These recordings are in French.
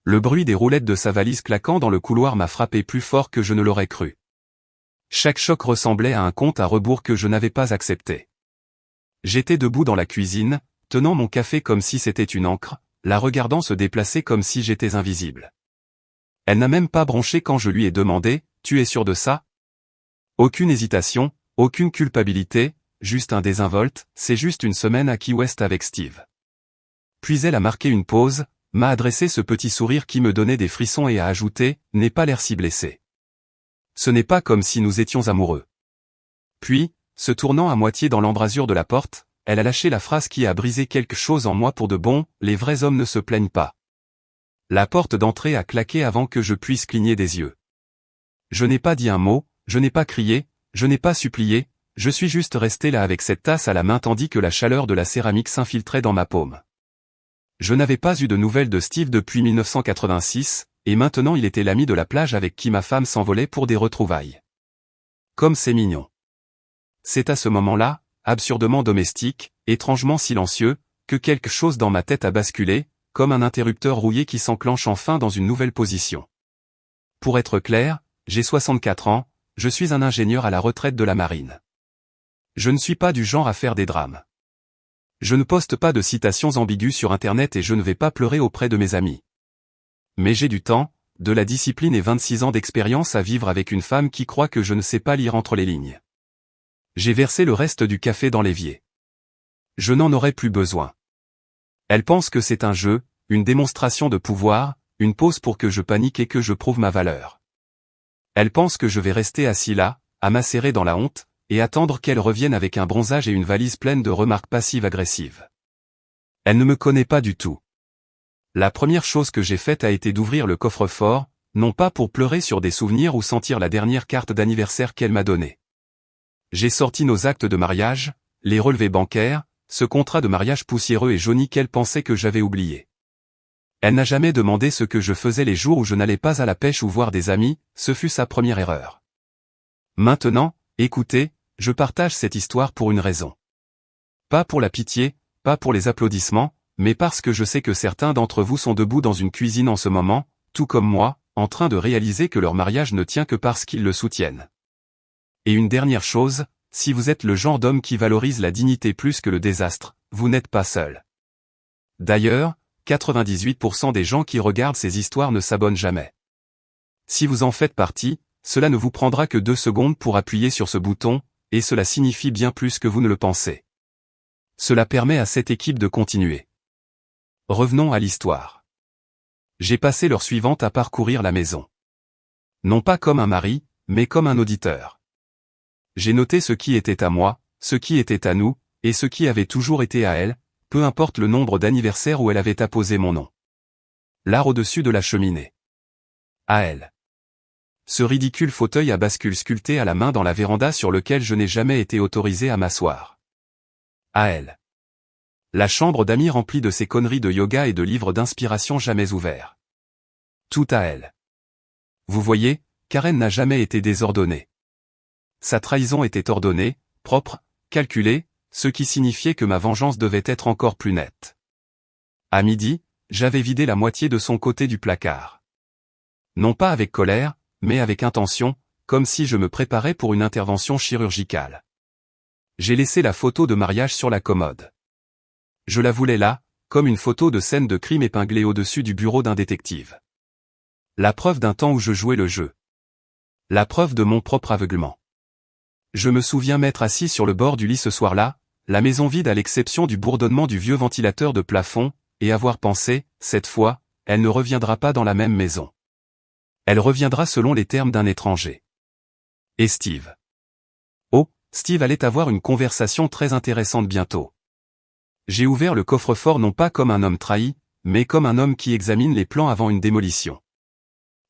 Le bruit des roulettes de sa valise claquant dans le couloir m'a frappé plus fort que je ne l'aurais cru. Chaque choc ressemblait à un compte à rebours que je n'avais pas accepté. J'étais debout dans la cuisine, tenant mon café comme si c'était une encre, la regardant se déplacer comme si j'étais invisible. Elle n'a même pas bronché quand je lui ai demandé « Tu es sûr de ça ?» Aucune hésitation, aucune culpabilité, juste un désinvolte, c'est juste une semaine à Key West avec Steve. Puis elle a marqué une pause, m'a adressé ce petit sourire qui me donnait des frissons et a ajouté « N'aie pas l'air si blessé. Ce n'est pas comme si nous étions amoureux. » Puis, se tournant à moitié dans l'embrasure de la porte, elle a lâché la phrase qui a brisé quelque chose en moi pour de bon, les vrais hommes ne se plaignent pas. La porte d'entrée a claqué avant que je puisse cligner des yeux. Je n'ai pas dit un mot, je n'ai pas crié, je n'ai pas supplié, je suis juste resté là avec cette tasse à la main tandis que la chaleur de la céramique s'infiltrait dans ma paume. Je n'avais pas eu de nouvelles de Steve depuis 1986, et maintenant il était l'ami de la plage avec qui ma femme s'envolait pour des retrouvailles. Comme c'est mignon. C'est à ce moment-là, absurdement domestique, étrangement silencieux, que quelque chose dans ma tête a basculé, comme un interrupteur rouillé qui s'enclenche enfin dans une nouvelle position. Pour être clair, j'ai 64 ans, je suis un ingénieur à la retraite de la marine. Je ne suis pas du genre à faire des drames. Je ne poste pas de citations ambiguës sur Internet et je ne vais pas pleurer auprès de mes amis. Mais j'ai du temps, de la discipline et 26 ans d'expérience à vivre avec une femme qui croit que je ne sais pas lire entre les lignes. J'ai versé le reste du café dans l'évier. Je n'en aurai plus besoin. Elle pense que c'est un jeu, une démonstration de pouvoir, une pause pour que je panique et que je prouve ma valeur. Elle pense que je vais rester assis là, à macérer dans la honte, et attendre qu'elle revienne avec un bronzage et une valise pleine de remarques passives-agressives. Elle ne me connaît pas du tout. La première chose que j'ai faite a été d'ouvrir le coffre-fort, non pas pour pleurer sur des souvenirs ou sentir la dernière carte d'anniversaire qu'elle m'a donnée. J'ai sorti nos actes de mariage, les relevés bancaires, ce contrat de mariage poussiéreux et jauni qu'elle pensait que j'avais oublié. Elle n'a jamais demandé ce que je faisais les jours où je n'allais pas à la pêche ou voir des amis, ce fut sa première erreur. Maintenant, écoutez, je partage cette histoire pour une raison. Pas pour la pitié, pas pour les applaudissements, mais parce que je sais que certains d'entre vous sont debout dans une cuisine en ce moment, tout comme moi, en train de réaliser que leur mariage ne tient que parce qu'ils le soutiennent. Et une dernière chose, si vous êtes le genre d'homme qui valorise la dignité plus que le désastre, vous n'êtes pas seul. D'ailleurs, 98% des gens qui regardent ces histoires ne s'abonnent jamais. Si vous en faites partie, cela ne vous prendra que 2 secondes pour appuyer sur ce bouton, et cela signifie bien plus que vous ne le pensez. Cela permet à cette équipe de continuer. Revenons à l'histoire. J'ai passé l'heure suivante à parcourir la maison. Non pas comme un mari, mais comme un auditeur. J'ai noté ce qui était à moi, ce qui était à nous, et ce qui avait toujours été à elle, peu importe le nombre d'anniversaires où elle avait apposé mon nom. Là au-dessus de la cheminée. À elle. Ce ridicule fauteuil à bascule sculpté à la main dans la véranda sur lequel je n'ai jamais été autorisé à m'asseoir. À elle. La chambre d'amis remplie de ces conneries de yoga et de livres d'inspiration jamais ouverts. Tout à elle. Vous voyez, Karen n'a jamais été désordonnée. Sa trahison était ordonnée, propre, calculée, ce qui signifiait que ma vengeance devait être encore plus nette. À midi, j'avais vidé la moitié de son côté du placard. Non pas avec colère, mais avec intention, comme si je me préparais pour une intervention chirurgicale. J'ai laissé la photo de mariage sur la commode. Je la voulais là, comme une photo de scène de crime épinglée au-dessus du bureau d'un détective. La preuve d'un temps où je jouais le jeu. La preuve de mon propre aveuglement. Je me souviens m'être assis sur le bord du lit ce soir-là, la maison vide à l'exception du bourdonnement du vieux ventilateur de plafond, et avoir pensé, cette fois, elle ne reviendra pas dans la même maison. Elle reviendra selon les termes d'un étranger. Et Steve. Oh, Steve allait avoir une conversation très intéressante bientôt. J'ai ouvert le coffre-fort non pas comme un homme trahi, mais comme un homme qui examine les plans avant une démolition.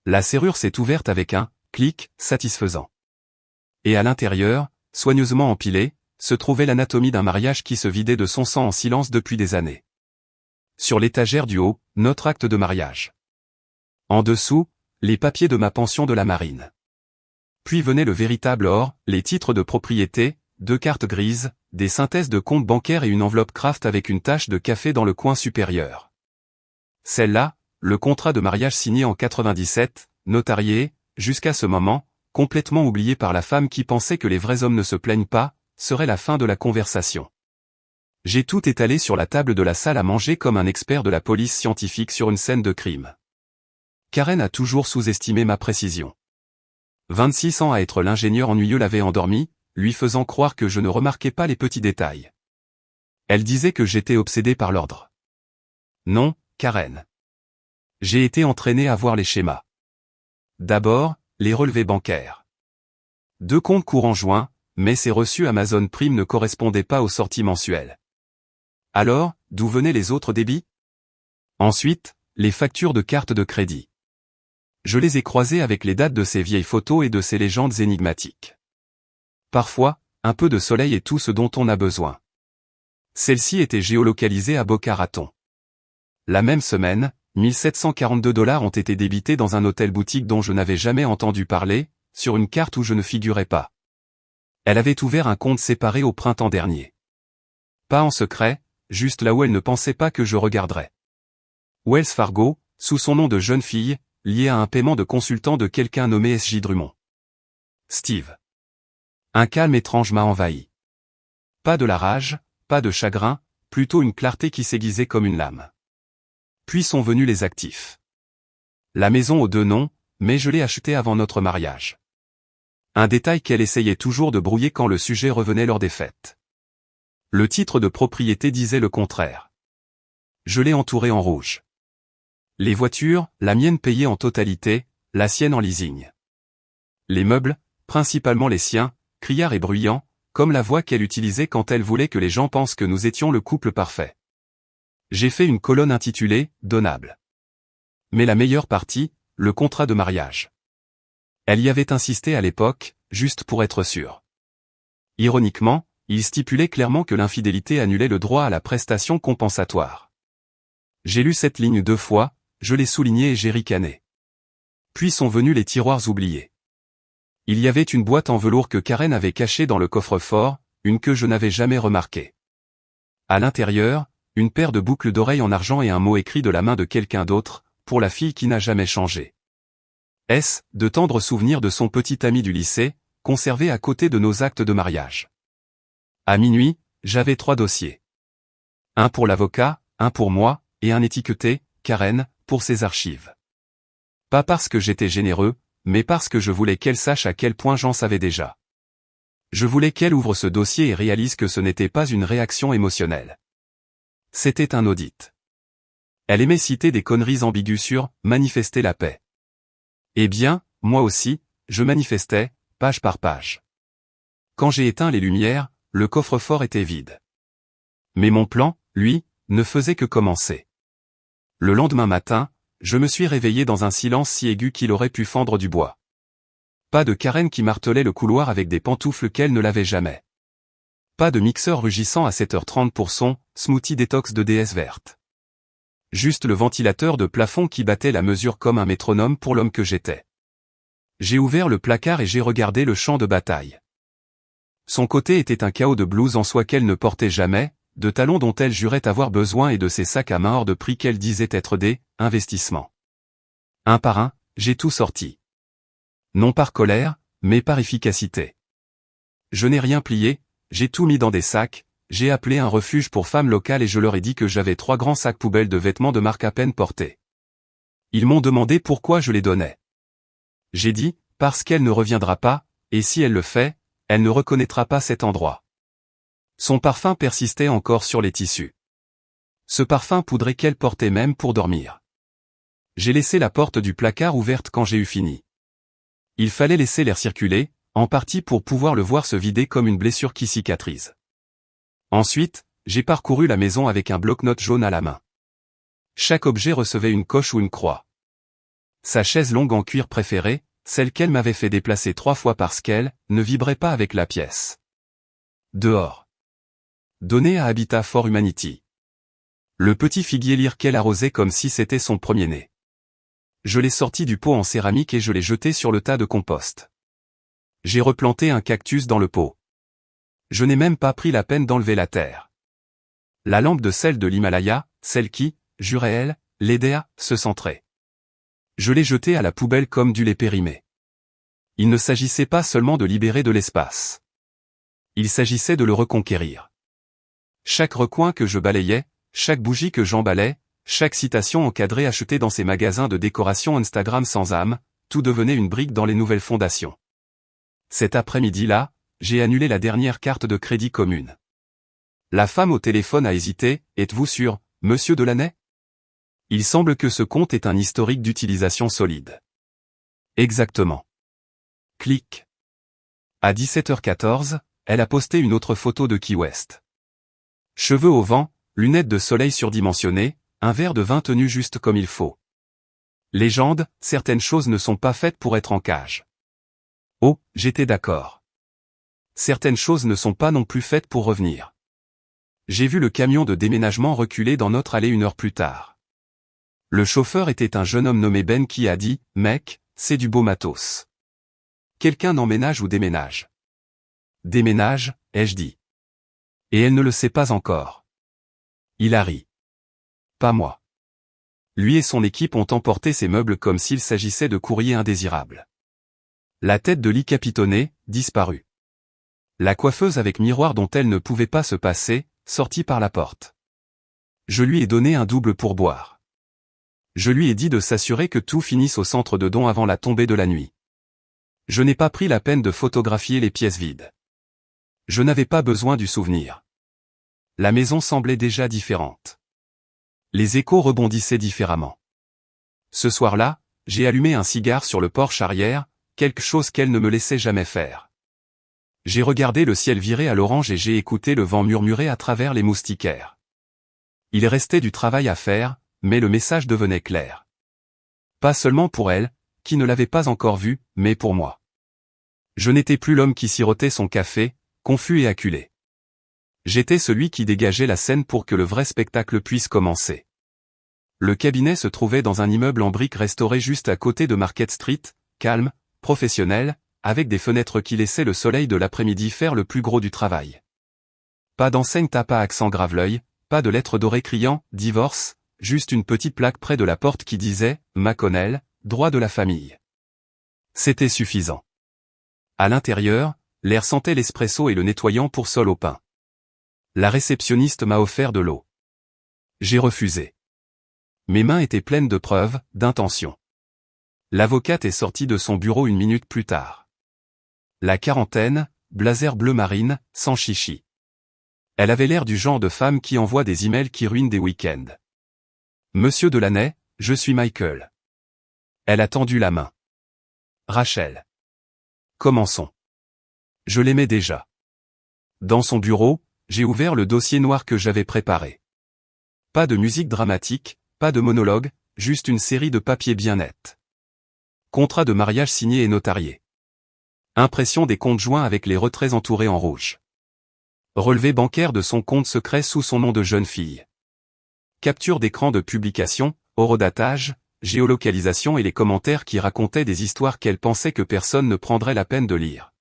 La serrure s'est ouverte avec un clic satisfaisant. Et à l'intérieur, soigneusement empilé, se trouvait l'anatomie d'un mariage qui se vidait de son sang en silence depuis des années. Sur l'étagère du haut, notre acte de mariage. En dessous, les papiers de ma pension de la marine. Puis venait le véritable or, les titres de propriété, 2 cartes grises, des synthèses de comptes bancaires et une enveloppe Kraft avec une tache de café dans le coin supérieur. Celle-là, le contrat de mariage signé en 97, notarié, jusqu'à ce moment, complètement oublié par la femme qui pensait que les vrais hommes ne se plaignent pas, serait la fin de la conversation. J'ai tout étalé sur la table de la salle à manger comme un expert de la police scientifique sur une scène de crime. Karen a toujours sous-estimé ma précision. 26 ans à être l'ingénieur ennuyeux l'avait endormi, lui faisant croire que je ne remarquais pas les petits détails. Elle disait que j'étais obsédé par l'ordre. Non, Karen. J'ai été entraîné à voir les schémas. D'abord, les relevés bancaires. 2 comptes courants joints, mais ces reçus Amazon Prime ne correspondaient pas aux sorties mensuelles. Alors, d'où venaient les autres débits? Ensuite, les factures de carte de crédit. Je les ai croisées avec les dates de ces vieilles photos et de ces légendes énigmatiques. Parfois, un peu de soleil est tout ce dont on a besoin. Celle-ci était géolocalisée à Boca Raton. La même semaine, 1742 $ ont été débités dans un hôtel-boutique dont je n'avais jamais entendu parler, sur une carte où je ne figurais pas. Elle avait ouvert un compte séparé au printemps dernier. Pas en secret, juste là où elle ne pensait pas que je regarderais. Wells Fargo, sous son nom de jeune fille, lié à un paiement de consultant de quelqu'un nommé S.J. Drummond. Steve. Un calme étrange m'a envahi. Pas de la rage, pas de chagrin, plutôt une clarté qui s'aiguisait comme une lame. Puis sont venus les actifs. La maison aux 2 noms, mais je l'ai achetée avant notre mariage. Un détail qu'elle essayait toujours de brouiller quand le sujet revenait lors des fêtes. Le titre de propriété disait le contraire. Je l'ai entouré en rouge. Les voitures, la mienne payée en totalité, la sienne en leasing. Les meubles, principalement les siens, criards et bruyants, comme la voix qu'elle utilisait quand elle voulait que les gens pensent que nous étions le couple parfait. J'ai fait une colonne intitulée « Donnable ». Mais la meilleure partie, le contrat de mariage. Elle y avait insisté à l'époque, juste pour être sûre. Ironiquement, il stipulait clairement que l'infidélité annulait le droit à la prestation compensatoire. J'ai lu cette ligne 2 fois, je l'ai soulignée et j'ai ricané. Puis sont venus les tiroirs oubliés. Il y avait une boîte en velours que Karen avait cachée dans le coffre-fort, une que je n'avais jamais remarquée. À l'intérieur, une paire de boucles d'oreilles en argent et un mot écrit de la main de quelqu'un d'autre, pour la fille qui n'a jamais changé. Est-ce, de tendres souvenirs de son petit ami du lycée, conservés à côté de nos actes de mariage. À minuit, j'avais 3 dossiers. Un pour l'avocat, un pour moi, et un étiqueté, Karen, pour ses archives. Pas parce que j'étais généreux, mais parce que je voulais qu'elle sache à quel point j'en savais déjà. Je voulais qu'elle ouvre ce dossier et réalise que ce n'était pas une réaction émotionnelle. C'était un audit. Elle aimait citer des conneries ambiguës sur « manifester la paix ». Eh bien, moi aussi, je manifestais, page par page. Quand j'ai éteint les lumières, le coffre-fort était vide. Mais mon plan, lui, ne faisait que commencer. Le lendemain matin, je me suis réveillé dans un silence si aigu qu'il aurait pu fendre du bois. Pas de Karen qui martelait le couloir avec des pantoufles qu'elle ne lavait jamais. Pas de mixeur rugissant à 7h30 pour son smoothie détox de déesse verte. Juste le ventilateur de plafond qui battait la mesure comme un métronome pour l'homme que j'étais. J'ai ouvert le placard et j'ai regardé le champ de bataille. Son côté était un chaos de blouses en soie qu'elle ne portait jamais, de talons dont elle jurait avoir besoin et de ses sacs à main hors de prix qu'elle disait être des investissements. Un par un, j'ai tout sorti. Non par colère, mais par efficacité. Je n'ai rien plié, j'ai tout mis dans des sacs, j'ai appelé un refuge pour femmes locales et je leur ai dit que j'avais 3 grands sacs poubelles de vêtements de marque à peine portés. Ils m'ont demandé pourquoi je les donnais. J'ai dit, parce qu'elle ne reviendra pas, et si elle le fait, elle ne reconnaîtra pas cet endroit. Son parfum persistait encore sur les tissus. Ce parfum poudré qu'elle portait même pour dormir. J'ai laissé la porte du placard ouverte quand j'ai eu fini. Il fallait laisser l'air circuler, en partie pour pouvoir le voir se vider comme une blessure qui cicatrise. Ensuite, j'ai parcouru la maison avec un bloc-notes jaune à la main. Chaque objet recevait une coche ou une croix. Sa chaise longue en cuir préférée, celle qu'elle m'avait fait déplacer 3 fois parce qu'elle ne vibrait pas avec la pièce. Dehors. Donné à Habitat for Humanity. Le petit figuier lyre qu'elle arrosait comme si c'était son premier-né. Je l'ai sorti du pot en céramique et je l'ai jeté sur le tas de compost. J'ai replanté un cactus dans le pot. Je n'ai même pas pris la peine d'enlever la terre. La lampe de sel de l'Himalaya, celle qui, jurait elle, l'aidait à se centrer. Je l'ai jeté à la poubelle comme du lait périmé. Il ne s'agissait pas seulement de libérer de l'espace. Il s'agissait de le reconquérir. Chaque recoin que je balayais, chaque bougie que j'emballais, chaque citation encadrée achetée dans ces magasins de décoration Instagram sans âme, tout devenait une brique dans les nouvelles fondations. Cet après-midi-là, j'ai annulé la dernière carte de crédit commune. La femme au téléphone a hésité, « Êtes-vous sûr, monsieur Delaney ? Il semble que ce compte est un historique d'utilisation solide. » Exactement. Clic. À 17h14, elle a posté une autre photo de Key West. Cheveux au vent, lunettes de soleil surdimensionnées, un verre de vin tenu juste comme il faut. Légende, certaines choses ne sont pas faites pour être en cage. Oh, j'étais d'accord. Certaines choses ne sont pas non plus faites pour revenir. J'ai vu le camion de déménagement reculer dans notre allée 1 heure plus tard. Le chauffeur était un jeune homme nommé Ben qui a dit « Mec, c'est du beau matos. Quelqu'un emménage ou déménage ?» « Déménage, ai-je dit. Et elle ne le sait pas encore. Il a ri. Pas moi. Lui et son équipe ont emporté ses meubles comme s'il s'agissait de courriers indésirables. La tête de lit capitonnée, disparue. La coiffeuse avec miroir dont elle ne pouvait pas se passer, sortie par la porte. Je lui ai donné un double pourboire. Je lui ai dit de s'assurer que tout finisse au centre de don avant la tombée de la nuit. Je n'ai pas pris la peine de photographier les pièces vides. Je n'avais pas besoin du souvenir. La maison semblait déjà différente. Les échos rebondissaient différemment. Ce soir-là, j'ai allumé un cigare sur le porche arrière, quelque chose qu'elle ne me laissait jamais faire. J'ai regardé le ciel virer à l'orange et j'ai écouté le vent murmurer à travers les moustiquaires. Il restait du travail à faire, mais le message devenait clair. Pas seulement pour elle, qui ne l'avait pas encore vu, mais pour moi. Je n'étais plus l'homme qui sirotait son café, confus et acculé. J'étais celui qui dégageait la scène pour que le vrai spectacle puisse commencer. Le cabinet se trouvait dans un immeuble en briques restauré juste à côté de Market Street, calme, professionnel, avec des fenêtres qui laissaient le soleil de l'après-midi faire le plus gros du travail. Pas d'enseigne tape à accent grave-l'œil, pas de lettres dorées criant « Divorce », juste une petite plaque près de la porte qui disait « McConnell, droit de la famille ». C'était suffisant. À l'intérieur, l'air sentait l'espresso et le nettoyant pour sol au pain. La réceptionniste m'a offert de l'eau. J'ai refusé. Mes mains étaient pleines de preuves, d'intentions. L'avocate est sortie de son bureau 1 minute plus tard. La quarantaine, blazer bleu marine, sans chichi. Elle avait l'air du genre de femme qui envoie des emails qui ruinent des week-ends. Monsieur Delaney, je suis Michael. Elle a tendu la main. Rachel. Commençons. Je l'aimais déjà. Dans son bureau, j'ai ouvert le dossier noir que j'avais préparé. Pas de musique dramatique, pas de monologue, juste une série de papiers bien nets. Contrat de mariage signé et notarié. Impression des comptes joints avec les retraits entourés en rouge. Relevé bancaire de son compte secret sous son nom de jeune fille. Capture d'écran de publication, horodatage, géolocalisation et les commentaires qui racontaient des histoires qu'elle pensait que personne ne prendrait la peine de lire.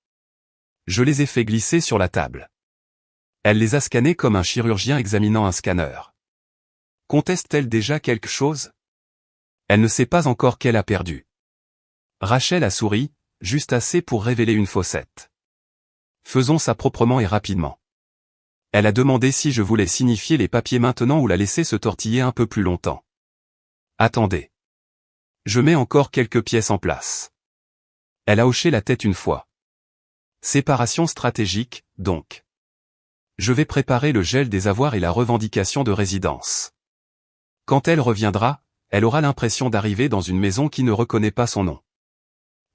Je les ai fait glisser sur la table. Elle les a scannés comme un chirurgien examinant un scanner. Conteste-t-elle déjà quelque chose? Elle ne sait pas encore qu'elle a perdu. Rachel a souri, juste assez pour révéler une fossette. Faisons ça proprement et rapidement. Elle a demandé si je voulais signifier les papiers maintenant ou la laisser se tortiller un peu plus longtemps. Attendez. Je mets encore quelques pièces en place. Elle a hoché la tête une fois. Séparation stratégique, donc. Je vais préparer le gel des avoirs et la revendication de résidence. Quand elle reviendra, elle aura l'impression d'arriver dans une maison qui ne reconnaît pas son nom.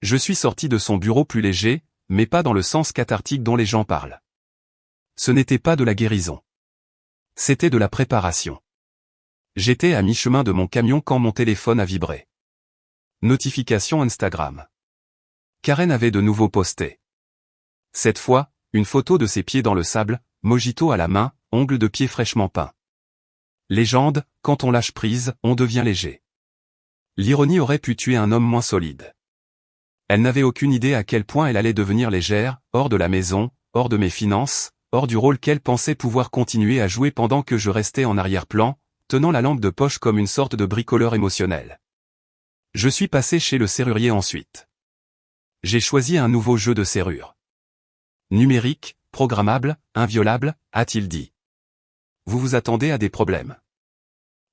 Je suis sorti de son bureau plus léger, mais pas dans le sens cathartique dont les gens parlent. Ce n'était pas de la guérison. C'était de la préparation. J'étais à mi-chemin de mon camion quand mon téléphone a vibré. Notification Instagram. Karen avait de nouveau posté. Cette fois, une photo de ses pieds dans le sable, mojito à la main, ongles de pied fraîchement peints. Légende, quand on lâche prise, on devient léger. L'ironie aurait pu tuer un homme moins solide. Elle n'avait aucune idée à quel point elle allait devenir légère, hors de la maison, hors de mes finances, hors du rôle qu'elle pensait pouvoir continuer à jouer pendant que je restais en arrière-plan, tenant la lampe de poche comme une sorte de bricoleur émotionnel. Je suis passé chez le serrurier ensuite. J'ai choisi un nouveau jeu de serrure. Numérique, programmable, inviolable, a-t-il dit. Vous vous attendez à des problèmes?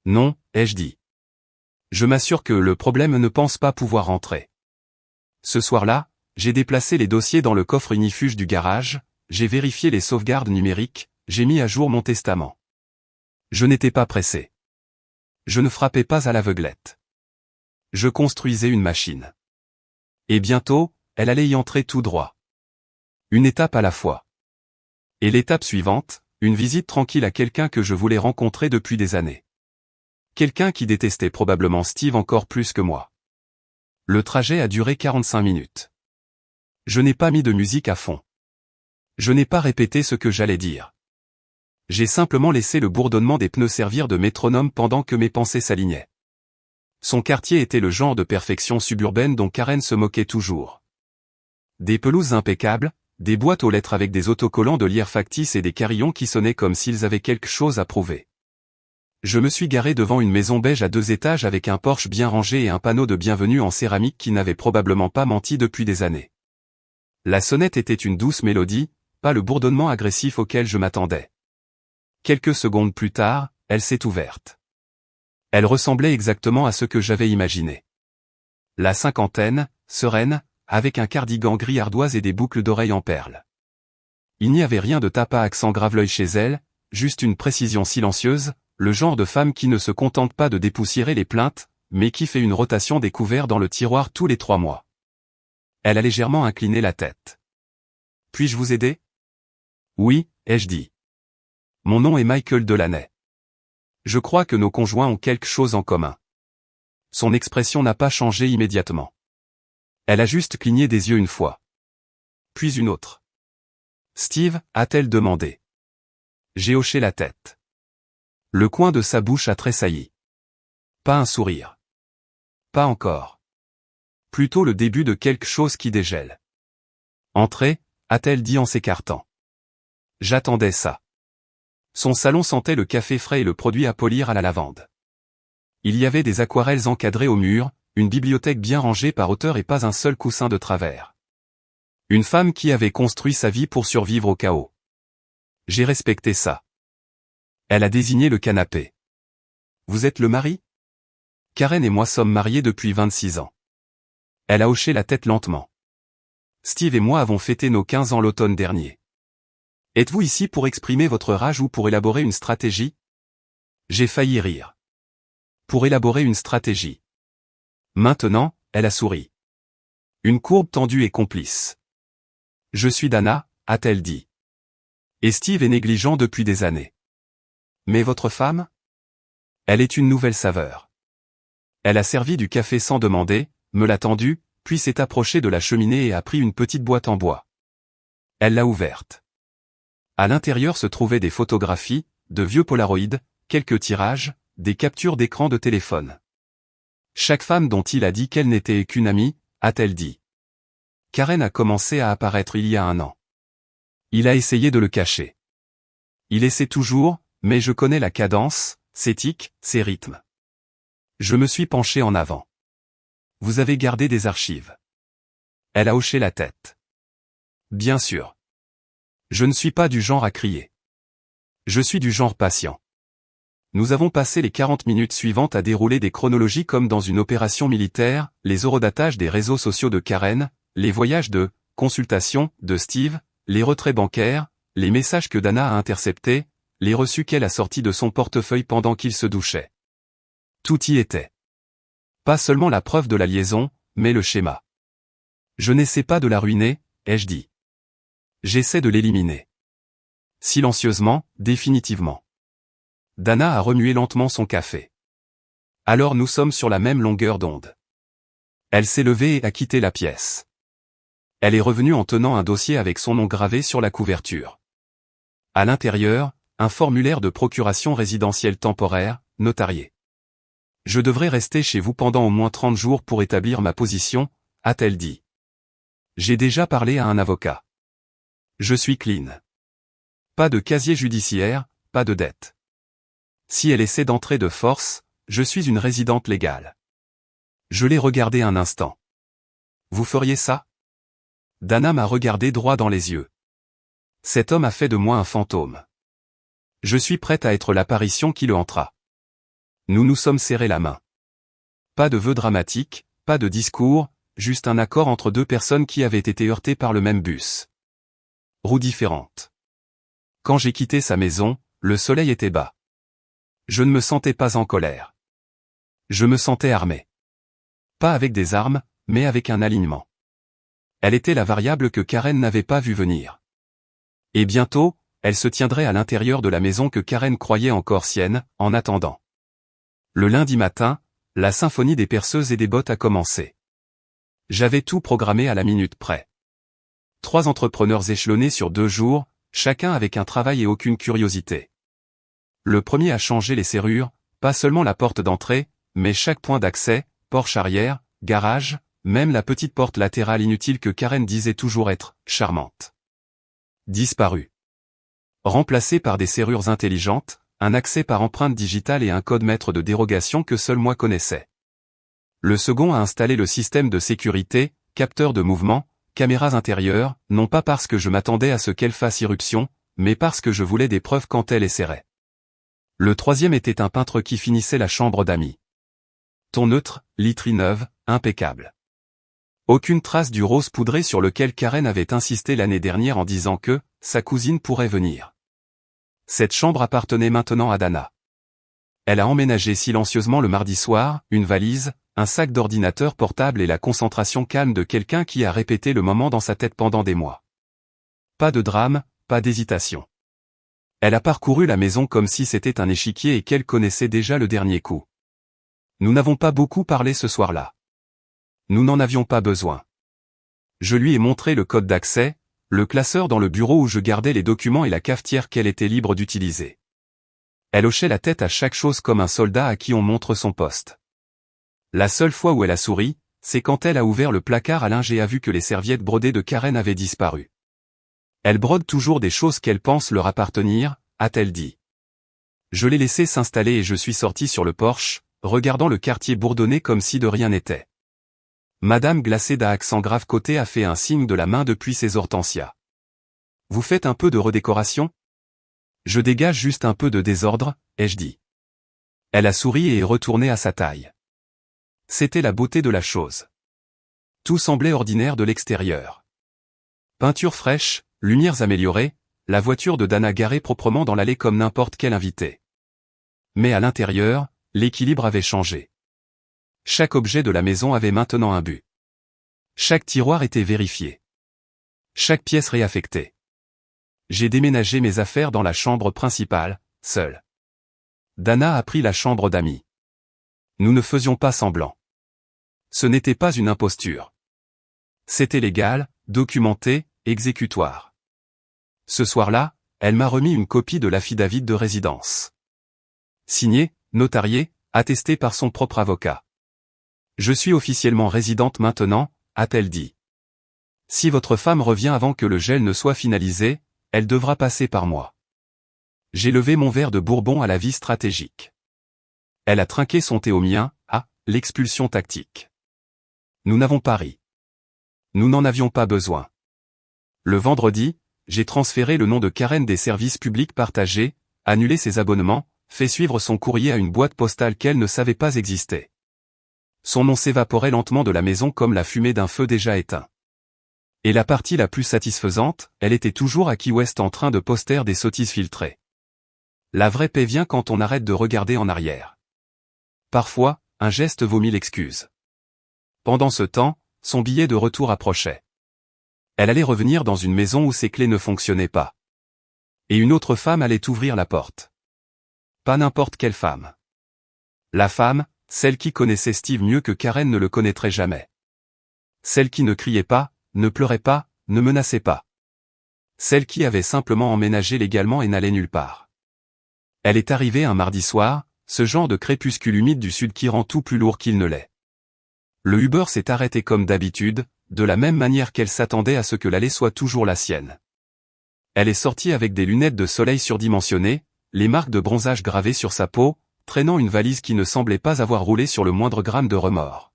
Non, ai-je dit. Je m'assure que le problème ne pense pas pouvoir rentrer. Ce soir-là, j'ai déplacé les dossiers dans le coffre ignifuge du garage, j'ai vérifié les sauvegardes numériques, j'ai mis à jour mon testament. Je n'étais pas pressé. Je ne frappais pas à l'aveuglette. Je construisais une machine. Et bientôt, elle allait y entrer tout droit. Une étape à la fois. Et l'étape suivante, une visite tranquille à quelqu'un que je voulais rencontrer depuis des années. Quelqu'un qui détestait probablement Steve encore plus que moi. Le trajet a duré 45 minutes. Je n'ai pas mis de musique à fond. Je n'ai pas répété ce que j'allais dire. J'ai simplement laissé le bourdonnement des pneus servir de métronome pendant que mes pensées s'alignaient. Son quartier était le genre de perfection suburbaine dont Karen se moquait toujours. Des pelouses impeccables, des boîtes aux lettres avec des autocollants de lierre factice et des carillons qui sonnaient comme s'ils avaient quelque chose à prouver. Je me suis garé devant une maison beige à 2 étages avec un porche bien rangé et un panneau de bienvenue en céramique qui n'avait probablement pas menti depuis des années. La sonnette était une douce mélodie, pas le bourdonnement agressif auquel je m'attendais. Quelques secondes plus tard, elle s'est ouverte. Elle ressemblait exactement à ce que j'avais imaginé. La cinquantaine, sereine, avec un cardigan gris ardoise et des boucles d'oreilles en perles. Il n'y avait rien de tape à accent grave-l'œil chez elle, juste une précision silencieuse, le genre de femme qui ne se contente pas de dépoussiérer les plaintes, mais qui fait une rotation des couverts dans le tiroir tous les 3 mois. Elle a légèrement incliné la tête. Puis-je vous aider? Oui, ai-je dit. Mon nom est Michael Delaney. Je crois que nos conjoints ont quelque chose en commun. Son expression n'a pas changé immédiatement. Elle a juste cligné des yeux une fois. Puis une autre. Steve, a-t-elle demandé. J'ai hoché la tête. Le coin de sa bouche a tressailli. Pas un sourire. Pas encore. Plutôt le début de quelque chose qui dégèle. Entrez, a-t-elle dit en s'écartant. J'attendais ça. Son salon sentait le café frais et le produit à polir à la lavande. Il y avait des aquarelles encadrées au mur, une bibliothèque bien rangée par hauteur et pas un seul coussin de travers. Une femme qui avait construit sa vie pour survivre au chaos. J'ai respecté ça. Elle a désigné le canapé. Vous êtes le mari? Karen et moi sommes mariés depuis 26 ans. Elle a hoché la tête lentement. Steve et moi avons fêté nos 15 ans l'automne dernier. Êtes-vous ici pour exprimer votre rage ou pour élaborer une stratégie? J'ai failli rire. Pour élaborer une stratégie. Maintenant, elle a souri. Une courbe tendue et complice. Je suis Dana, a-t-elle dit. Et Steve est négligent depuis des années. Mais votre femme? Elle est une nouvelle saveur. Elle a servi du café sans demander, me l'a tendu, puis s'est approchée de la cheminée et a pris une petite boîte en bois. Elle l'a ouverte. À l'intérieur se trouvaient des photographies, de vieux polaroïdes, quelques tirages, des captures d'écran de téléphone. Chaque femme dont il a dit qu'elle n'était qu'une amie, a-t-elle dit. Karen a commencé à apparaître il y a 1 an. Il a essayé de le cacher. Il essaie toujours, mais je connais la cadence, ses tics, ses rythmes. Je me suis penché en avant. Vous avez gardé des archives. Elle a hoché la tête. Bien sûr. Je ne suis pas du genre à crier. Je suis du genre patient. Nous avons passé les 40 minutes suivantes à dérouler des chronologies comme dans une opération militaire, les eurodatages des réseaux sociaux de Karen, les voyages de consultation de Steve, les retraits bancaires, les messages que Dana a interceptés, les reçus qu'elle a sortis de son portefeuille pendant qu'il se douchait. Tout y était. Pas seulement la preuve de la liaison, mais le schéma. Je n'essaie pas de la ruiner, ai-je dit. J'essaie de l'éliminer. Silencieusement, définitivement. Dana a remué lentement son café. Alors nous sommes sur la même longueur d'onde. Elle s'est levée et a quitté la pièce. Elle est revenue en tenant un dossier avec son nom gravé sur la couverture. À l'intérieur, un formulaire de procuration résidentielle temporaire, notarié. Je devrais rester chez vous pendant au moins 30 jours pour établir ma position, a-t-elle dit. J'ai déjà parlé à un avocat. Je suis clean. Pas de casier judiciaire, pas de dette. Si elle essaie d'entrer de force, je suis une résidente légale. Je l'ai regardé un instant. Vous feriez ça? Dana m'a regardé droit dans les yeux. Cet homme a fait de moi un fantôme. Je suis prête à être l'apparition qui le hantera. Nous nous sommes serrés la main. Pas de vœux dramatiques, pas de discours, juste un accord entre deux personnes qui avaient été heurtées par le même bus. Roues différentes. Quand j'ai quitté sa maison, le soleil était bas. Je ne me sentais pas en colère. Je me sentais armé. Pas avec des armes, mais avec un alignement. Elle était la variable que Karen n'avait pas vue venir. Et bientôt, elle se tiendrait à l'intérieur de la maison que Karen croyait encore sienne, en attendant. Le lundi matin, la symphonie des perceuses et des bottes a commencé. J'avais tout programmé à la minute près. 3 entrepreneurs échelonnés sur 2 jours, chacun avec un travail et aucune curiosité. Le premier a changé les serrures, pas seulement la porte d'entrée, mais chaque point d'accès, porche arrière, garage, même la petite porte latérale inutile que Karen disait toujours être charmante. Disparu. Remplacé par des serrures intelligentes, un accès par empreinte digitale et un code maître de dérogation que seul moi connaissais. Le second a installé le système de sécurité, capteur de mouvement, caméras intérieures, non pas parce que je m'attendais à ce qu'elle fasse irruption, mais parce que je voulais des preuves quand elle essaierait. Le troisième était un peintre qui finissait la chambre d'amis. Ton neutre, literie neuve, impeccable. Aucune trace du rose poudré sur lequel Karen avait insisté l'année dernière en disant que sa cousine pourrait venir. Cette chambre appartenait maintenant à Dana. Elle a emménagé silencieusement le mardi soir, une valise, un sac d'ordinateur portable et la concentration calme de quelqu'un qui a répété le moment dans sa tête pendant des mois. Pas de drame, pas d'hésitation. Elle a parcouru la maison comme si c'était un échiquier et qu'elle connaissait déjà le dernier coup. Nous n'avons pas beaucoup parlé ce soir-là. Nous n'en avions pas besoin. Je lui ai montré le code d'accès, le classeur dans le bureau où je gardais les documents et la cafetière qu'elle était libre d'utiliser. Elle hochait la tête à chaque chose comme un soldat à qui on montre son poste. La seule fois où elle a souri, c'est quand elle a ouvert le placard à linge et a vu que les serviettes brodées de Karen avaient disparu. Elle brode toujours des choses qu'elle pense leur appartenir, a-t-elle dit. Je l'ai laissé s'installer et je suis sorti sur le porche, regardant le quartier bourdonner comme si de rien n'était. Madame glacée d'un accent grave côté a fait un signe de la main depuis ses hortensias. Vous faites un peu de redécoration? Je dégage juste un peu de désordre, ai-je dit. Elle a souri et est retournée à sa taille. C'était la beauté de la chose. Tout semblait ordinaire de l'extérieur. Peinture fraîche, lumières améliorées, la voiture de Dana garée proprement dans l'allée comme n'importe quel invité. Mais à l'intérieur, l'équilibre avait changé. Chaque objet de la maison avait maintenant un but. Chaque tiroir était vérifié. Chaque pièce réaffectée. J'ai déménagé mes affaires dans la chambre principale, seule. Dana a pris la chambre d'amis. Nous ne faisions pas semblant. Ce n'était pas une imposture. C'était légal, documenté, exécutoire. Ce soir-là, elle m'a remis une copie de l'affidavit de résidence. Signée, notariée, attestée par son propre avocat. Je suis officiellement résidente maintenant, a-t-elle dit. Si votre femme revient avant que le gel ne soit finalisé, elle devra passer par moi. J'ai levé mon verre de Bourbon à la vie stratégique. Elle a trinqué son thé au mien, l'expulsion tactique. Nous n'avons pas ri. Nous n'en avions pas besoin. Le vendredi, j'ai transféré le nom de Karen des services publics partagés, annulé ses abonnements, fait suivre son courrier à une boîte postale qu'elle ne savait pas exister. Son nom s'évaporait lentement de la maison comme la fumée d'un feu déjà éteint. Et la partie la plus satisfaisante, elle était toujours à Key West en train de poster des sottises filtrées. La vraie paix vient quand on arrête de regarder en arrière. Parfois, un geste vaut 1000 excuses. Pendant ce temps, son billet de retour approchait. Elle allait revenir dans une maison où ses clés ne fonctionnaient pas. Et une autre femme allait ouvrir la porte. Pas n'importe quelle femme. La femme, celle qui connaissait Steve mieux que Karen ne le connaîtrait jamais. Celle qui ne criait pas, ne pleurait pas, ne menaçait pas. Celle qui avait simplement emménagé légalement et n'allait nulle part. Elle est arrivée un mardi soir, ce genre de crépuscule humide du sud qui rend tout plus lourd qu'il ne l'est. Le Uber s'est arrêté comme d'habitude, de la même manière qu'elle s'attendait à ce que l'allée soit toujours la sienne. Elle est sortie avec des lunettes de soleil surdimensionnées, les marques de bronzage gravées sur sa peau, traînant une valise qui ne semblait pas avoir roulé sur le moindre gramme de remords.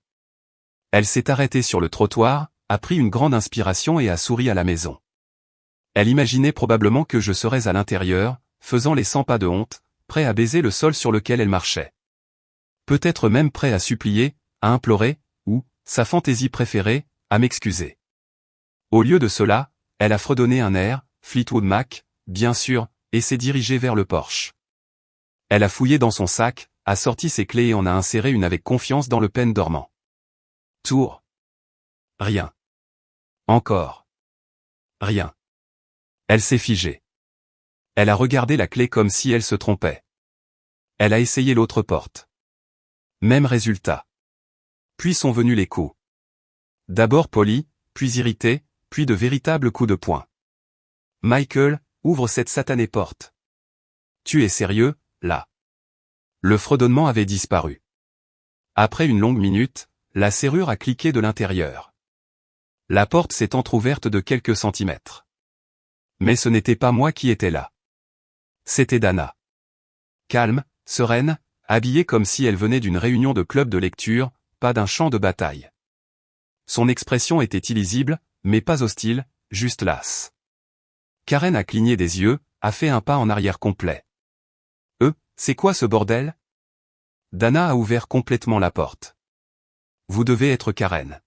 Elle s'est arrêtée sur le trottoir, a pris une grande inspiration et a souri à la maison. Elle imaginait probablement que je serais à l'intérieur, faisant les 100 pas de honte, prêt à baiser le sol sur lequel elle marchait. Peut-être même prêt à supplier, à implorer, ou, sa fantaisie préférée, à m'excuser. Au lieu de cela, elle a fredonné un air, Fleetwood Mac, bien sûr, et s'est dirigée vers le porche. Elle a fouillé dans son sac, a sorti ses clés et en a inséré une avec confiance dans le pen dormant. Tour. Rien. Encore. Rien. Elle s'est figée. Elle a regardé la clé comme si elle se trompait. Elle a essayé l'autre porte. Même résultat. Puis sont venus les coups. D'abord polis, puis irrités, puis de véritables coups de poing. Michael, ouvre cette satanée porte. Tu es sérieux, là? Le fredonnement avait disparu. Après une longue minute, la serrure a cliqué de l'intérieur. La porte s'est entr'ouverte de quelques centimètres. Mais ce n'était pas moi qui étais là. C'était Dana. Calme, sereine, habillée comme si elle venait d'une réunion de club de lecture, pas d'un champ de bataille. Son expression était illisible, mais pas hostile, juste lasse. Karen a cligné des yeux, a fait un pas en arrière complet. C'est quoi ce bordel? Dana a ouvert complètement la porte. Vous devez être Karen.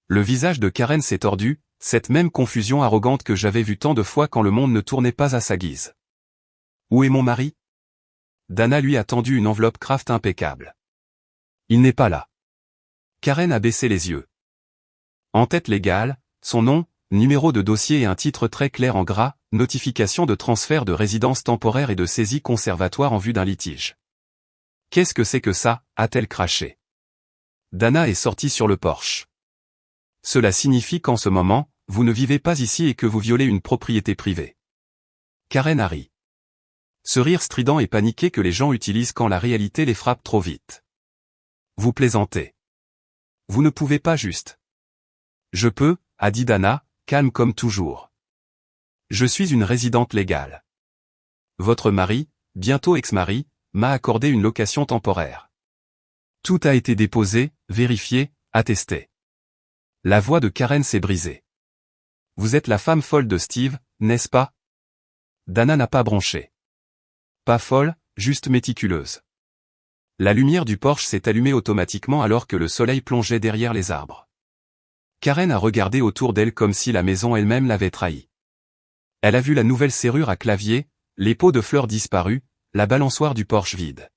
Le visage de Karen s'est tordu, cette même confusion arrogante que j'avais vue tant de fois quand le monde ne tournait pas à sa guise. Où est mon mari? Dana lui a tendu une enveloppe Kraft impeccable. Il n'est pas là. Karen a baissé les yeux. En tête légale, son nom, numéro de dossier et un titre très clair en gras, notification de transfert de résidence temporaire et de saisie conservatoire en vue d'un litige. Qu'est-ce que c'est que ça, a-t-elle craché. Dana est sortie sur le porche. Cela signifie qu'en ce moment, vous ne vivez pas ici et que vous violez une propriété privée. Karen a ri. Ce rire strident et paniqué que les gens utilisent quand la réalité les frappe trop vite. Vous plaisantez. Vous ne pouvez pas juste. Je peux, a dit Dana, calme comme toujours. Je suis une résidente légale. Votre mari, bientôt ex-mari, m'a accordé une location temporaire. Tout a été déposé, vérifié, attesté. La voix de Karen s'est brisée. Vous êtes la femme folle de Steve, n'est-ce pas? Dana n'a pas bronché. Pas folle, juste méticuleuse. La lumière du porche s'est allumée automatiquement alors que le soleil plongeait derrière les arbres. Karen a regardé autour d'elle comme si la maison elle-même l'avait trahie. Elle a vu la nouvelle serrure à clavier, les pots de fleurs disparus, la balançoire du porche vide.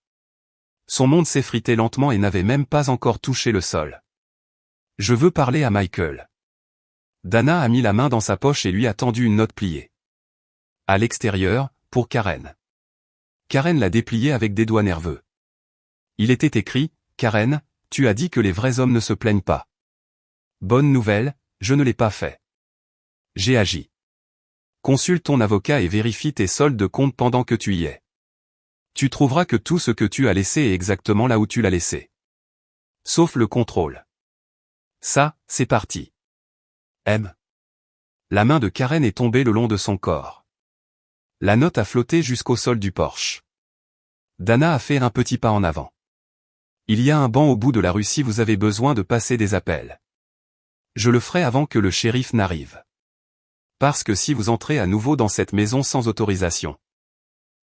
Son monde s'effritait lentement et n'avait même pas encore touché le sol. Je veux parler à Michael. Dana a mis la main dans sa poche et lui a tendu une note pliée. À l'extérieur, pour Karen. Karen l'a dépliée avec des doigts nerveux. Il était écrit, Karen, tu as dit que les vrais hommes ne se plaignent pas. Bonne nouvelle, je ne l'ai pas fait. J'ai agi. Consulte ton avocat et vérifie tes soldes de compte pendant que tu y es. Tu trouveras que tout ce que tu as laissé est exactement là où tu l'as laissé. Sauf le contrôle. Ça, c'est parti. M. La main de Karen est tombée le long de son corps. La note a flotté jusqu'au sol du porche. Dana a fait un petit pas en avant. Il y a un banc au bout de la rue si vous avez besoin de passer des appels. Je le ferai avant que le shérif n'arrive. Parce que si vous entrez à nouveau dans cette maison sans autorisation.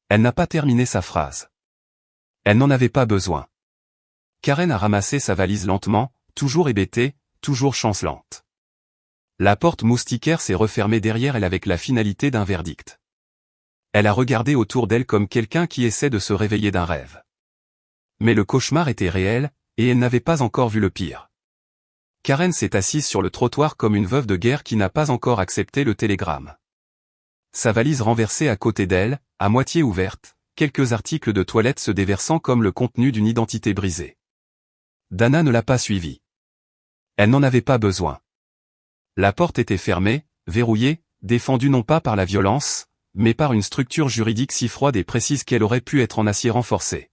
Elle n'a pas terminé sa phrase. Elle n'en avait pas besoin. Karen a ramassé sa valise lentement, toujours hébétée, toujours chancelante. La porte moustiquaire s'est refermée derrière elle avec la finalité d'un verdict. Elle a regardé autour d'elle comme quelqu'un qui essaie de se réveiller d'un rêve. Mais le cauchemar était réel, et elle n'avait pas encore vu le pire. Karen s'est assise sur le trottoir comme une veuve de guerre qui n'a pas encore accepté le télégramme. Sa valise renversée à côté d'elle, à moitié ouverte, quelques articles de toilette se déversant comme le contenu d'une identité brisée. Dana ne l'a pas suivie. Elle n'en avait pas besoin. La porte était fermée, verrouillée, défendue non pas par la violence, mais par une structure juridique si froide et précise qu'elle aurait pu être en acier renforcé.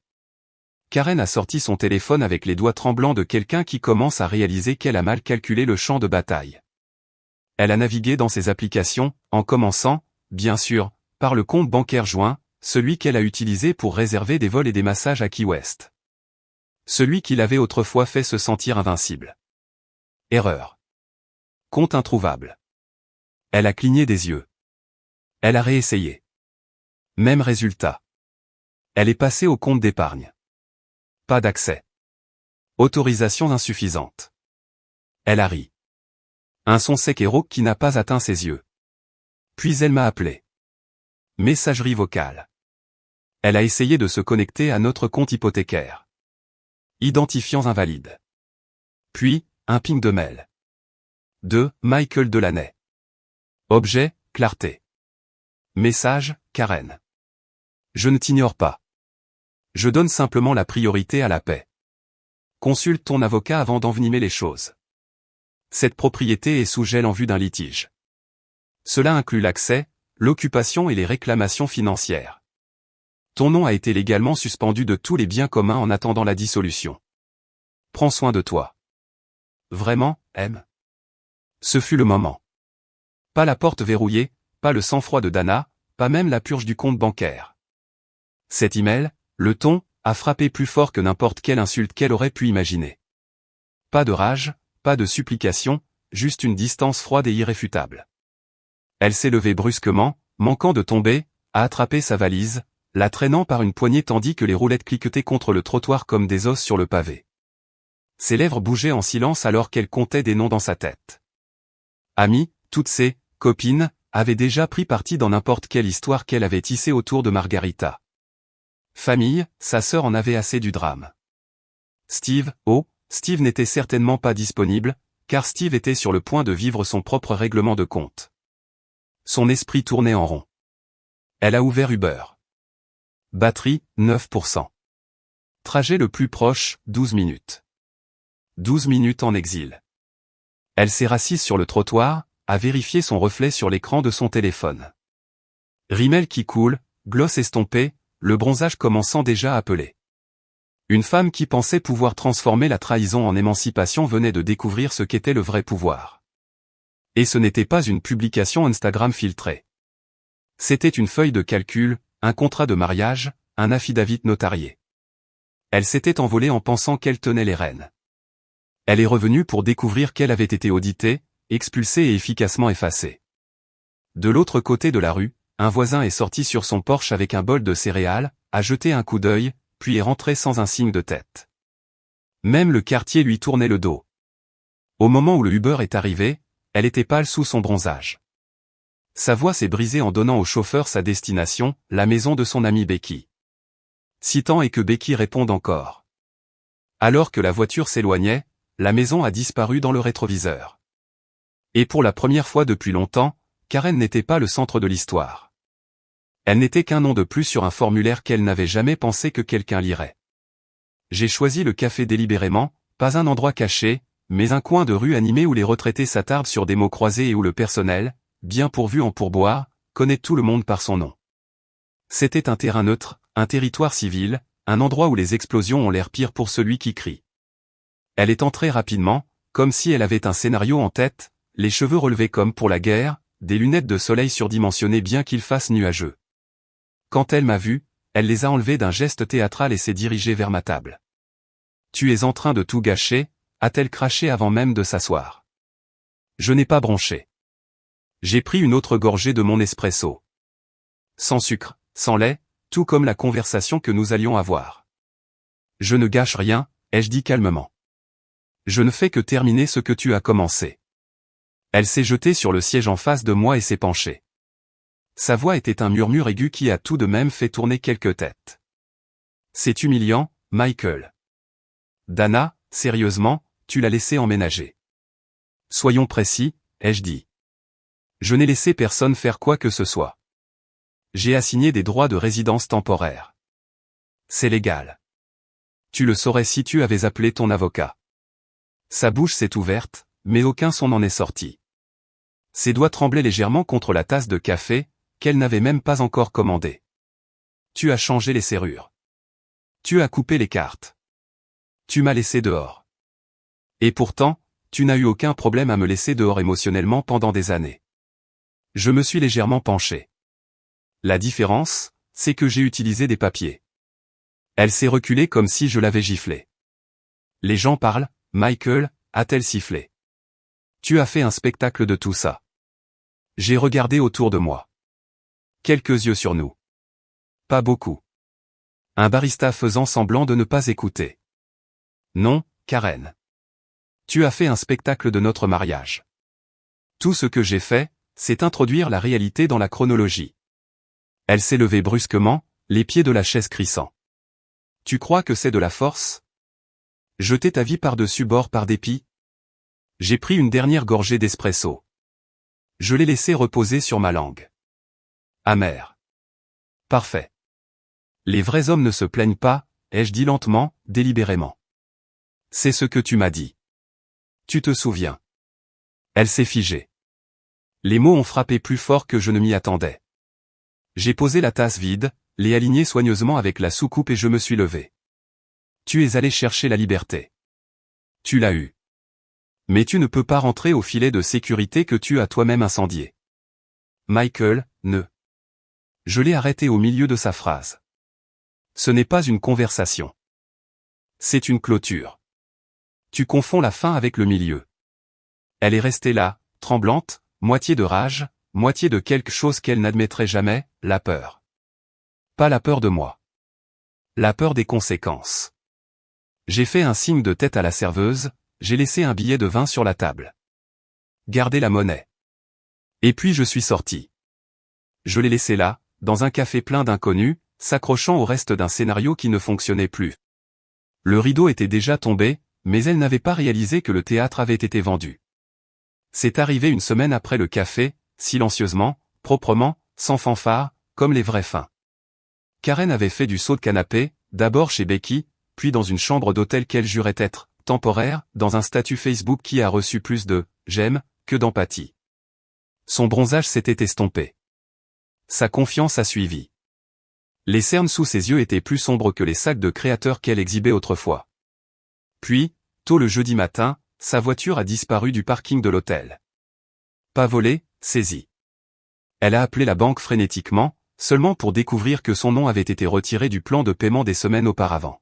Karen a sorti son téléphone avec les doigts tremblants de quelqu'un qui commence à réaliser qu'elle a mal calculé le champ de bataille. Elle a navigué dans ses applications, en commençant, bien sûr, par le compte bancaire joint, celui qu'elle a utilisé pour réserver des vols et des massages à Key West. Celui qui l'avait autrefois fait se sentir invincible. Erreur. Compte introuvable. Elle a cligné des yeux. Elle a réessayé. Même résultat. Elle est passée au compte d'épargne. Pas d'accès. Autorisation insuffisante. Elle a ri. Un son sec et rauque qui n'a pas atteint ses yeux. Puis elle m'a appelé. Messagerie vocale. Elle a essayé de se connecter à notre compte hypothécaire. Identifiants invalides. Puis, un ping de mail. De Michael Delaney. Objet, clarté. Message, Karen. Je ne t'ignore pas. Je donne simplement la priorité à la paix. Consulte ton avocat avant d'envenimer les choses. Cette propriété est sous gel en vue d'un litige. Cela inclut l'accès, l'occupation et les réclamations financières. Ton nom a été légalement suspendu de tous les biens communs en attendant la dissolution. Prends soin de toi. Vraiment, M. Ce fut le moment. Pas la porte verrouillée, pas le sang-froid de Dana, pas même la purge du compte bancaire. Cet email, le ton, a frappé plus fort que n'importe quelle insulte qu'elle aurait pu imaginer. Pas de rage, pas de supplication, juste une distance froide et irréfutable. Elle s'est levée brusquement, manquant de tomber, a attrapé sa valise, la traînant par une poignée tandis que les roulettes cliquetaient contre le trottoir comme des os sur le pavé. Ses lèvres bougeaient en silence alors qu'elle comptait des noms dans sa tête. Amies, toutes ses copines, avaient déjà pris parti dans n'importe quelle histoire qu'elle avait tissée autour de Margarita. Famille, sa sœur en avait assez du drame. Steve n'était certainement pas disponible, car Steve était sur le point de vivre son propre règlement de compte. Son esprit tournait en rond. Elle a ouvert Uber. Batterie, 9%. Trajet le plus proche, 12 minutes. 12 minutes en exil. Elle s'est rassise sur le trottoir, a vérifié son reflet sur l'écran de son téléphone. Rimel qui coule, gloss estompé, le bronzage commençant déjà à appeler. Une femme qui pensait pouvoir transformer la trahison en émancipation venait de découvrir ce qu'était le vrai pouvoir. Et ce n'était pas une publication Instagram filtrée. C'était une feuille de calcul, un contrat de mariage, un affidavit notarié. Elle s'était envolée en pensant qu'elle tenait les rênes. Elle est revenue pour découvrir qu'elle avait été auditée, expulsée et efficacement effacée. De l'autre côté de la rue, un voisin est sorti sur son porche avec un bol de céréales, a jeté un coup d'œil, puis est rentré sans un signe de tête. Même le quartier lui tournait le dos. Au moment où le Uber est arrivé, elle était pâle sous son bronzage. Sa voix s'est brisée en donnant au chauffeur sa destination, la maison de son amie Becky. Si tant est que Becky réponde encore. Alors que la voiture s'éloignait, la maison a disparu dans le rétroviseur. Et pour la première fois depuis longtemps, Karen n'était pas le centre de l'histoire. Elle n'était qu'un nom de plus sur un formulaire qu'elle n'avait jamais pensé que quelqu'un lirait. J'ai choisi le café délibérément, pas un endroit caché, mais un coin de rue animé où les retraités s'attardent sur des mots croisés et où le personnel, bien pourvu en pourboire, connaît tout le monde par son nom. C'était un terrain neutre, un territoire civil, un endroit où les explosions ont l'air pire pour celui qui crie. Elle est entrée rapidement, comme si elle avait un scénario en tête, les cheveux relevés comme pour la guerre, des lunettes de soleil surdimensionnées bien qu'il fasse nuageux. Quand elle m'a vu, elle les a enlevées d'un geste théâtral et s'est dirigée vers ma table. « Tu es en train de tout gâcher » a-t-elle craché avant même de s'asseoir. Je n'ai pas bronché. J'ai pris une autre gorgée de mon espresso. Sans sucre, sans lait, tout comme la conversation que nous allions avoir. Je ne gâche rien, ai-je dit calmement. Je ne fais que terminer ce que tu as commencé. Elle s'est jetée sur le siège en face de moi et s'est penchée. Sa voix était un murmure aigu qui a tout de même fait tourner quelques têtes. C'est humiliant, Michael. Dana, sérieusement, tu l'as laissé emménager. Soyons précis, ai-je dit. Je n'ai laissé personne faire quoi que ce soit. J'ai assigné des droits de résidence temporaire. C'est légal. Tu le saurais si tu avais appelé ton avocat. Sa bouche s'est ouverte, mais aucun son n'en est sorti. Ses doigts tremblaient légèrement contre la tasse de café, qu'elle n'avait même pas encore commandée. Tu as changé les serrures. Tu as coupé les cartes. Tu m'as laissé dehors. Et pourtant, tu n'as eu aucun problème à me laisser dehors émotionnellement pendant des années. Je me suis légèrement penché. La différence, c'est que j'ai utilisé des papiers. Elle s'est reculée comme si je l'avais giflée. Les gens parlent, Michael, a-t-elle sifflé. Tu as fait un spectacle de tout ça. J'ai regardé autour de moi. Quelques yeux sur nous. Pas beaucoup. Un barista faisant semblant de ne pas écouter. Non, Karen. Tu as fait un spectacle de notre mariage. Tout ce que j'ai fait, c'est introduire la réalité dans la chronologie. Elle s'est levée brusquement, les pieds de la chaise crissant. Tu crois que c'est de la force? Jeter ta vie par-dessus bord par dépit? J'ai pris une dernière gorgée d'espresso. Je l'ai laissé reposer sur ma langue. Amer. Parfait. Les vrais hommes ne se plaignent pas, ai-je dit lentement, délibérément. C'est ce que tu m'as dit. Tu te souviens. Elle s'est figée. Les mots ont frappé plus fort que je ne m'y attendais. J'ai posé la tasse vide, l'ai alignée soigneusement avec la soucoupe et je me suis levé. Tu es allé chercher la liberté. Tu l'as eue. Mais tu ne peux pas rentrer au filet de sécurité que tu as toi-même incendié. Michael, ne. Je l'ai arrêté au milieu de sa phrase. Ce n'est pas une conversation. C'est une clôture. Tu confonds la fin avec le milieu. Elle est restée là, tremblante, moitié de rage, moitié de quelque chose qu'elle n'admettrait jamais, la peur. Pas la peur de moi. La peur des conséquences. J'ai fait un signe de tête à la serveuse, j'ai laissé un billet de 20 sur la table. Gardez la monnaie. Et puis je suis sorti. Je l'ai laissé là, dans un café plein d'inconnus, s'accrochant au reste d'un scénario qui ne fonctionnait plus. Le rideau était déjà tombé, mais elle n'avait pas réalisé que le théâtre avait été vendu. C'est arrivé une semaine après le café, silencieusement, proprement, sans fanfare, comme les vrais fins. Karen avait fait du saut de canapé, d'abord chez Becky, puis dans une chambre d'hôtel qu'elle jurait être temporaire, dans un statut Facebook qui a reçu plus de « j'aime » que d'empathie. Son bronzage s'était estompé. Sa confiance a suivi. Les cernes sous ses yeux étaient plus sombres que les sacs de créateurs qu'elle exhibait autrefois. Puis, tôt le jeudi matin, sa voiture a disparu du parking de l'hôtel. Pas volée, saisie. Elle a appelé la banque frénétiquement, seulement pour découvrir que son nom avait été retiré du plan de paiement des semaines auparavant.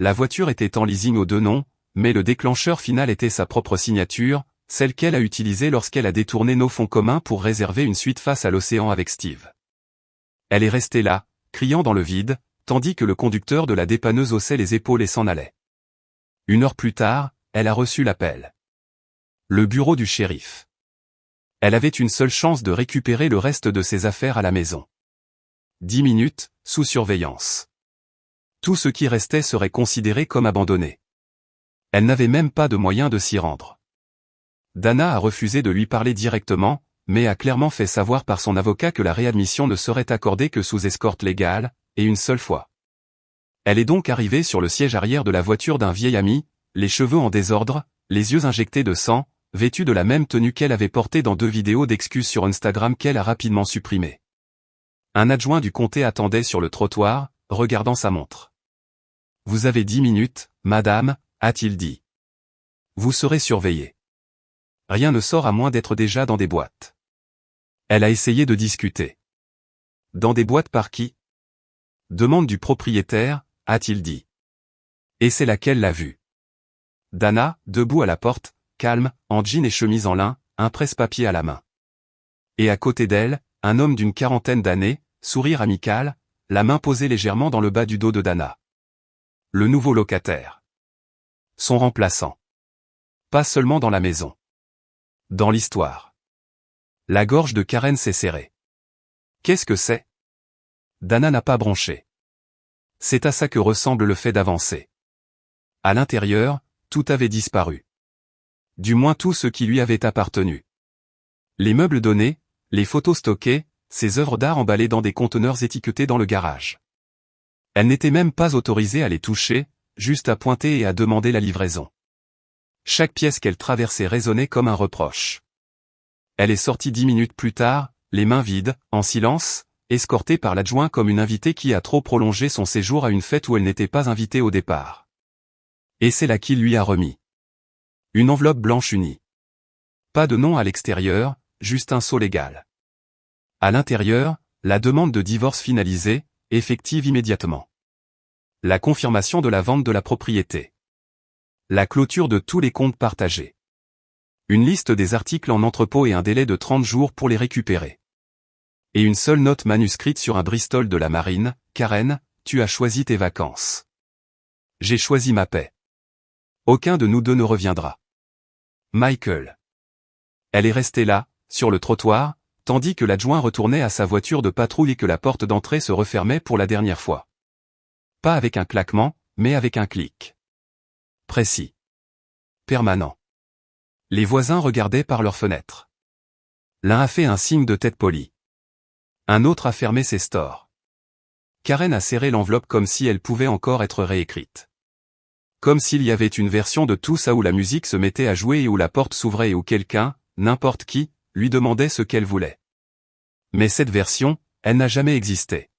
La voiture était en leasing aux deux noms, mais le déclencheur final était sa propre signature, celle qu'elle a utilisée lorsqu'elle a détourné nos fonds communs pour réserver une suite face à l'océan avec Steve. Elle est restée là, criant dans le vide, tandis que le conducteur de la dépanneuse haussait les épaules et s'en allait. 1 heure plus tard, elle a reçu l'appel. Le bureau du shérif. Elle avait une seule chance de récupérer le reste de ses affaires à la maison. 10 minutes, sous surveillance. Tout ce qui restait serait considéré comme abandonné. Elle n'avait même pas de moyen de s'y rendre. Dana a refusé de lui parler directement, mais a clairement fait savoir par son avocat que la réadmission ne serait accordée que sous escorte légale, et une seule fois. Elle est donc arrivée sur le siège arrière de la voiture d'un vieil ami, les cheveux en désordre, les yeux injectés de sang, vêtue de la même tenue qu'elle avait portée dans 2 vidéos d'excuses sur Instagram qu'elle a rapidement supprimées. Un adjoint du comté attendait sur le trottoir, regardant sa montre. « Vous avez 10 minutes, madame », a-t-il dit. « Vous serez surveillée. Rien ne sort à moins d'être déjà dans des boîtes. » Elle a essayé de discuter. « Dans des boîtes par qui ?» Demande du propriétaire, a-t-il dit. Et c'est là qu'elle l'a vu. Dana, debout à la porte, calme, en jean et chemise en lin, un presse-papier à la main. Et à côté d'elle, un homme d'une 40aine d'années, sourire amical, la main posée légèrement dans le bas du dos de Dana. Le nouveau locataire. Son remplaçant. Pas seulement dans la maison. Dans l'histoire. La gorge de Karen s'est serrée. Qu'est-ce que c'est? Dana n'a pas bronché. C'est à ça que ressemble le fait d'avancer. À l'intérieur, tout avait disparu. Du moins tout ce qui lui avait appartenu. Les meubles donnés, les photos stockées, ses œuvres d'art emballées dans des conteneurs étiquetés dans le garage. Elle n'était même pas autorisée à les toucher, juste à pointer et à demander la livraison. Chaque pièce qu'elle traversait résonnait comme un reproche. Elle est sortie 10 minutes plus tard, les mains vides, en silence, escortée par l'adjoint comme une invitée qui a trop prolongé son séjour à une fête où elle n'était pas invitée au départ. Et c'est là qu'il lui a remis. Une enveloppe blanche unie. Pas de nom à l'extérieur, juste un sceau légal. À l'intérieur, la demande de divorce finalisée, effective immédiatement. La confirmation de la vente de la propriété. La clôture de tous les comptes partagés. Une liste des articles en entrepôt et un délai de 30 jours pour les récupérer. Et une seule note manuscrite sur un Bristol de la marine. Karen, tu as choisi tes vacances. J'ai choisi ma paix. Aucun de nous deux ne reviendra. Michael. Elle est restée là, sur le trottoir, tandis que l'adjoint retournait à sa voiture de patrouille et que la porte d'entrée se refermait pour la dernière fois. Pas avec un claquement, mais avec un clic. Précis. Permanent. Les voisins regardaient par leurs fenêtres. L'un a fait un signe de tête polie. Un autre a fermé ses stores. Karen a serré l'enveloppe comme si elle pouvait encore être réécrite. Comme s'il y avait une version de tout ça où la musique se mettait à jouer et où la porte s'ouvrait et où quelqu'un, n'importe qui, lui demandait ce qu'elle voulait. Mais cette version, elle n'a jamais existé.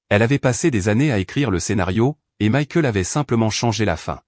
Elle avait passé des années à écrire le scénario, et Michael avait simplement changé la fin.